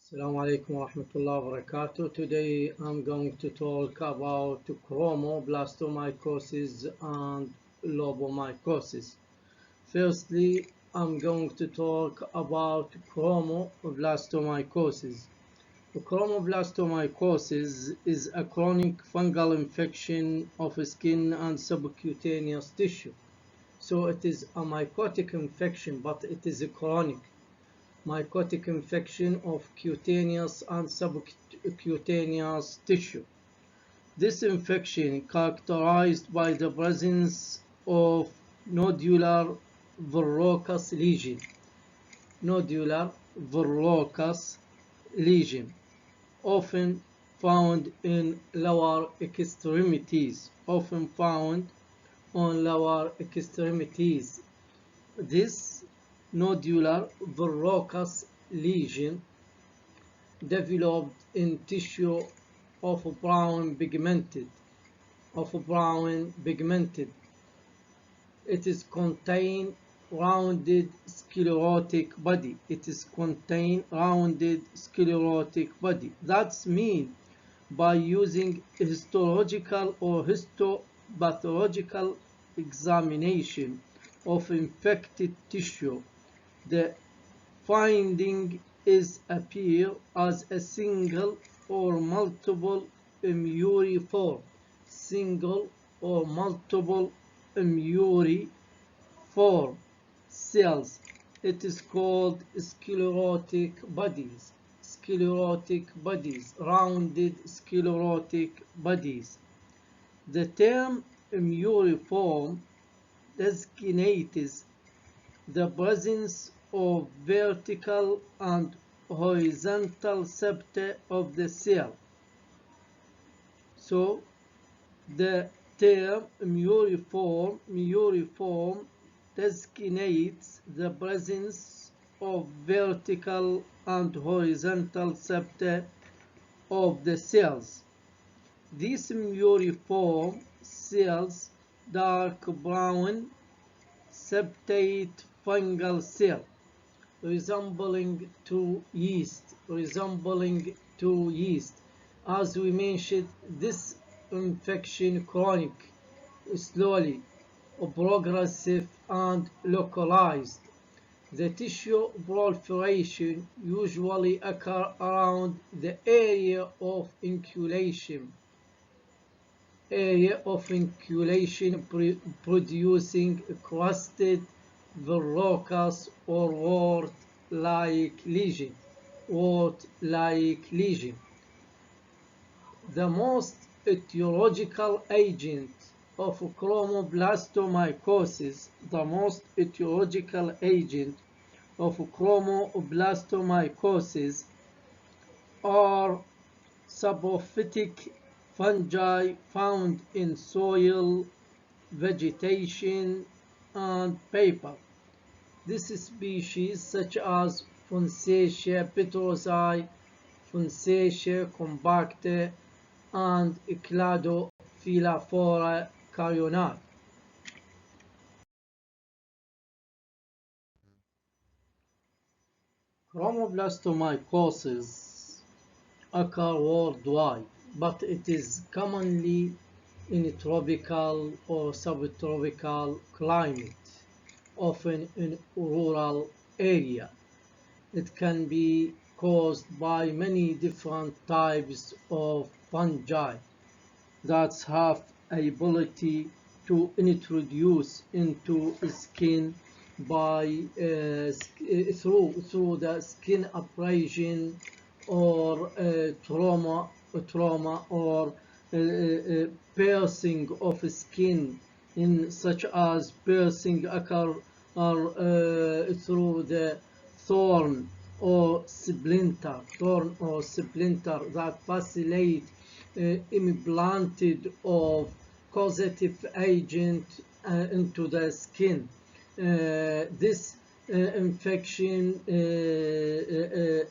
Assalamu alaikum wa rahmatullahi wa barakatuh. Today I'm going to talk about Chromoblastomycosis and Lobomycosis. Firstly, I'm going to talk about Chromoblastomycosis. Chromoblastomycosis is a chronic fungal infection of skin and subcutaneous tissue. So it is a mycotic infection, but it is a chronic mycotic infection of cutaneous and subcutaneous tissue. This infection characterized by the presence of nodular verrucous lesion. Nodular verrucous lesion, often found in lower extremities. Often found on lower extremities. This nodular verrucous lesion developed in tissue of brown pigmented. It is contain rounded sclerotic body. That's mean by using histological or histopathological examination of infected tissue, the finding is appear as a single or multiple muriform cells. It is called sclerotic bodies, rounded sclerotic bodies. The term muriform designates the presence of vertical and horizontal septa of the cell. So the term muriform designates the presence of vertical and horizontal septa of the cells. These muriform cells, dark brown septate fungal cell, resembling to yeast. As we mentioned, this infection chronic, slowly progressive and localized. The tissue proliferation usually occur around the area of inculation, producing crusted verrucous or wart-like lesion. The most etiological agent of chromoblastomycosis, are saprophytic fungi found in soil, vegetation, and paper. This species, such as Fonseca petrosi, Fonseca compacta, and Cladophilafora carional. Chromoblastomycosis occur worldwide, but it is commonly in tropical or subtropical climate, often in rural area. It can be caused by many different types of fungi that have ability to introduce into skin by through the skin abrasion or trauma or piercing of skin, in such as piercing occur through the thorn or splinter that facilitate implanted of causative agent into the skin. This infection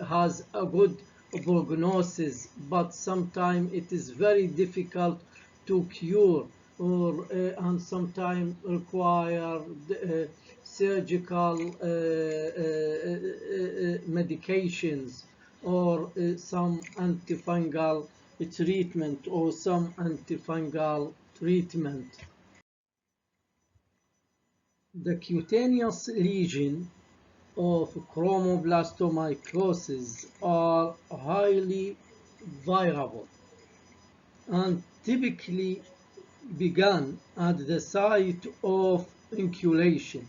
has a good prognosis, but sometimes it is very difficult to cure, and sometimes require surgical medications or some antifungal treatment or some antifungal treatment. The cutaneous lesion of chromoblastomycosis are highly variable and typically began at the site of inoculation,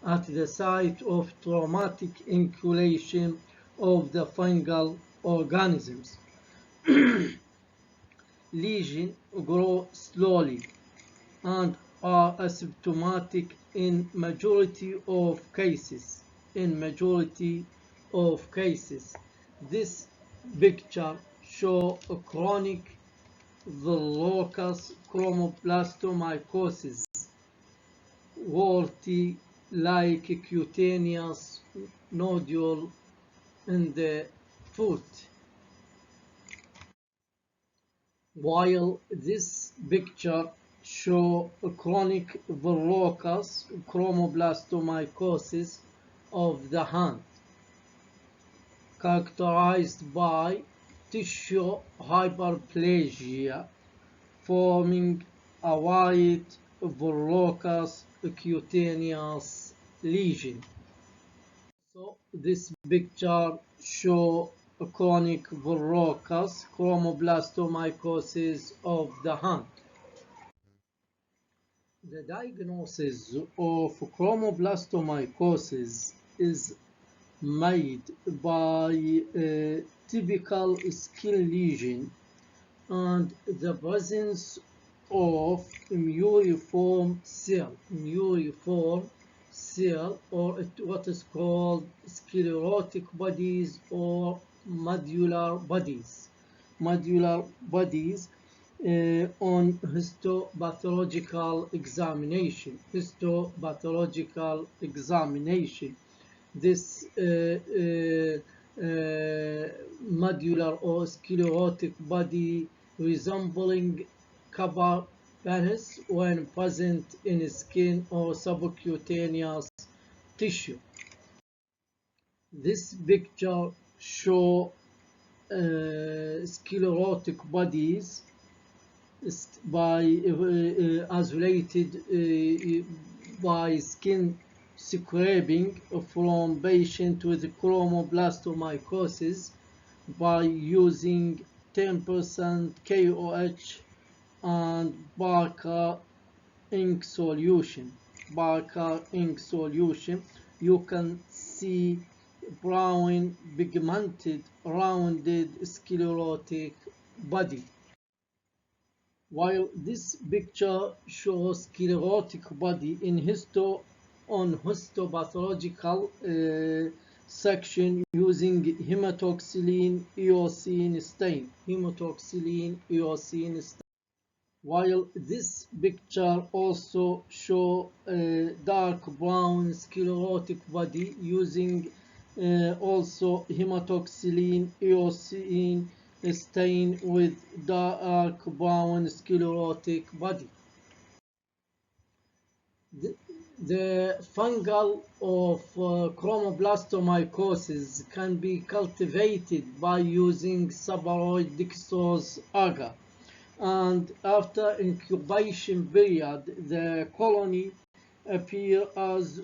at the site of traumatic inoculation of the fungal organisms. Lesions grow slowly and are asymptomatic in majority of cases. This picture shows a chronic verrucous chromoblastomycosis, warty-like cutaneous nodule in the foot, while this picture shows a chronic verrucous chromoblastomycosis of the hand, characterized by tissue hyperplasia forming a white verrucous cutaneous lesion. So this picture shows a chronic verrucous chromoblastomycosis of the hand. The diagnosis of chromoblastomycosis is made by a typical skin lesion and the presence of muriform cell, or what is called sclerotic bodies or medullary bodies on histopathological examination. This medullary or sclerotic body resembling copper penis when present in skin or subcutaneous tissue. This picture shows sclerotic bodies isolated by skin scraping from patient with chromoblastomycosis by using 10% KOH and Barker ink solution. You can see brown pigmented rounded sclerotic body, while this picture shows sclerotic body on histopathological section using hematoxylin eosine stain. While this picture also shows a dark brown sclerotic body using also hematoxylin eosine stain with dark brown sclerotic body. The fungal of chromoblastomycosis can be cultivated by using saboroid dextrose agar, and after incubation period the colony appear as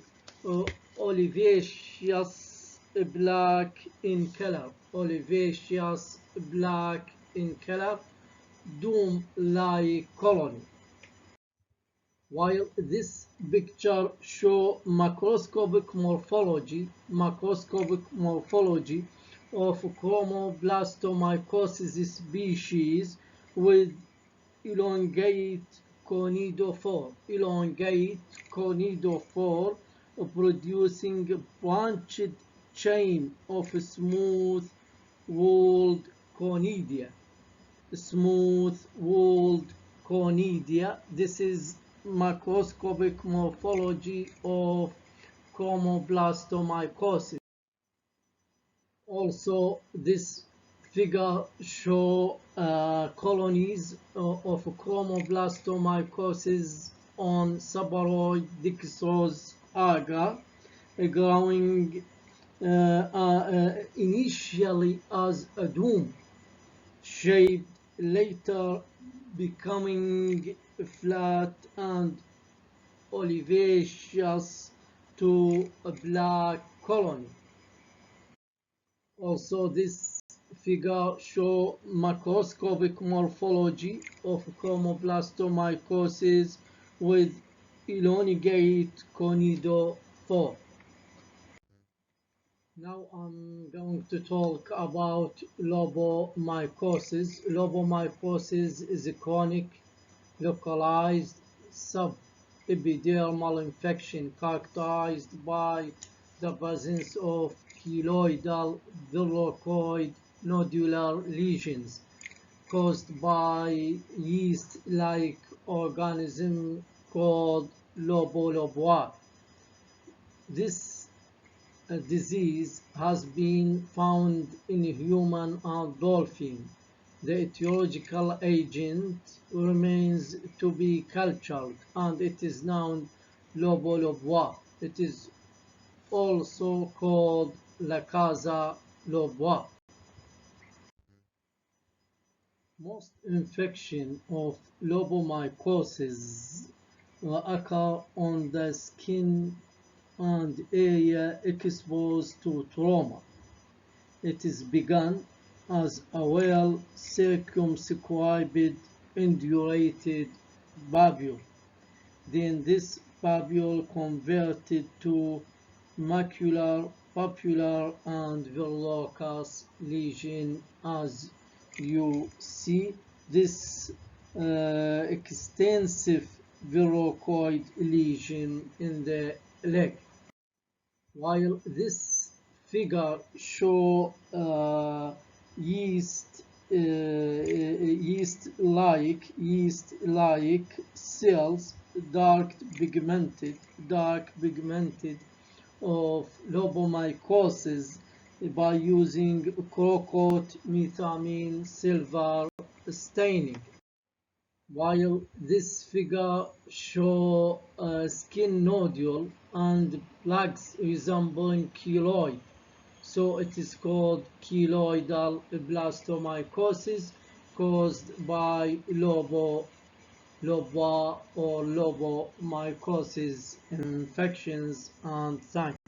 olivaceous black in color, dome-like colony. While this picture shows macroscopic morphology of chromoblastomycosis species with elongate conidophore producing branched chain of smooth-walled conidia. This is macroscopic morphology of chromoblastomycosis. Also, this figure shows colonies of chromoblastomycosis on saboroid dextrose agar growing initially as a dome shape, later becoming flat and olivaceous to a black colony. Also, this figure shows macroscopic morphology of Chromoblastomycosis with elongate conidophore. Now I'm going to talk about lobomycosis. Lobomycosis is a chronic, localized subepidermal infection characterized by the presence of keloidal verrucoid nodular lesions caused by yeast-like organism called Lobomycosis. This disease has been found in human and dolphin. The etiological agent remains to be cultured and it is known Lobomycosis. It is also called La Casa Lobois. Most infection of lobomycosis occur on the skin and area exposed to trauma. It is begun as a well circumscribed indurated babule. Then this babule converted to macular, papular, and verrucous lesion as you see this extensive verrucoid lesion in the leg. While this figure show yeast-like cells, dark pigmented of lobomycosis by using crocot methamine silver staining. While this figure shows a skin nodule and plaques resembling keloid, so it is called keloidal blastomycosis caused by lobo or lobomycosis infections. And thanks.